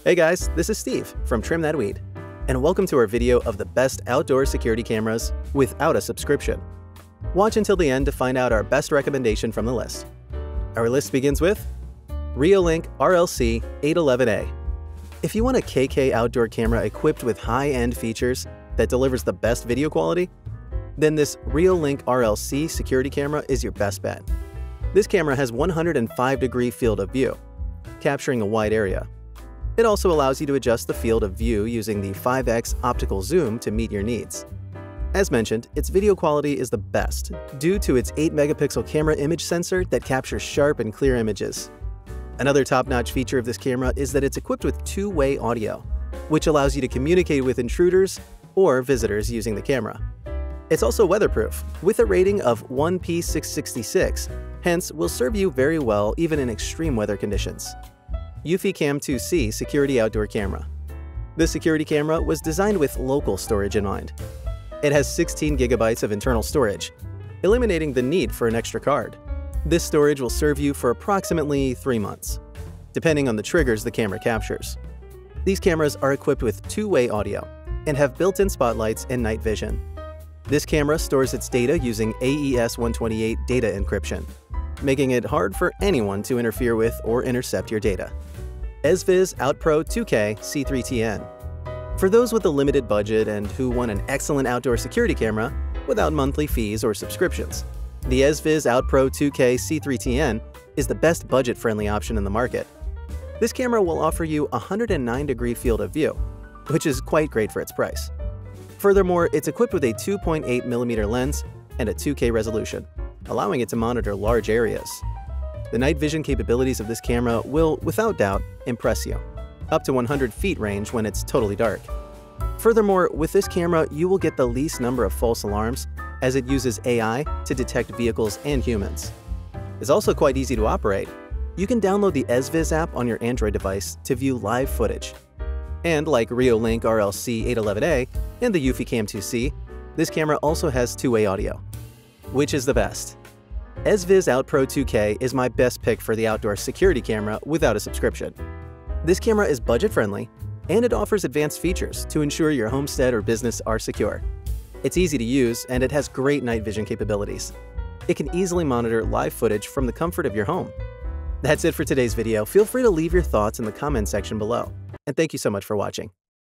Hey guys, this is Steve from Trim That Weed, and welcome to our video of the best outdoor security cameras without a subscription. Watch until the end to find out our best recommendation from the list. Our list begins with Reolink RLC-811A. If you want a KK outdoor camera equipped with high-end features that delivers the best video quality, then this Reolink RLC security camera is your best bet. This camera has 105-degree field of view, capturing a wide area. It also allows you to adjust the field of view using the 5x optical zoom to meet your needs. As mentioned, its video quality is the best due to its 8-megapixel camera image sensor that captures sharp and clear images. Another top-notch feature of this camera is that it's equipped with two-way audio, which allows you to communicate with intruders or visitors using the camera. It's also weatherproof, with a rating of 1P666, hence will serve you very well even in extreme weather conditions. UFI-Cam 2C Security Outdoor Camera. This security camera was designed with local storage in mind. It has 16 gigabytes of internal storage, eliminating the need for an extra card. This storage will serve you for approximately 3 months, depending on the triggers the camera captures. These cameras are equipped with two-way audio and have built-in spotlights and night vision. This camera stores its data using AES-128 data encryption, making it hard for anyone to interfere with or intercept your data. Ezviz OutPro 2K C3TN. For those with a limited budget and who want an excellent outdoor security camera without monthly fees or subscriptions, the Ezviz OutPro 2K C3TN is the best budget-friendly option in the market. This camera will offer you a 109-degree field of view, which is quite great for its price. Furthermore, it's equipped with a 2.8mm lens and a 2K resolution, allowing it to monitor large areas. The night vision capabilities of this camera will, without doubt, impress you, up to 100 feet range when it's totally dark. Furthermore, with this camera, you will get the least number of false alarms as it uses AI to detect vehicles and humans. It's also quite easy to operate. You can download the Ezviz app on your Android device to view live footage. And like Reolink RLC-811A and the UFI-Cam 2C, this camera also has two-way audio. Which is the best? Ezviz OutPro 2K is my best pick for the outdoor security camera without a subscription. This camera is budget-friendly, and it offers advanced features to ensure your homestead or business are secure. It's easy to use, and it has great night vision capabilities. It can easily monitor live footage from the comfort of your home. That's it for today's video. Feel free to leave your thoughts in the comment section below. And thank you so much for watching.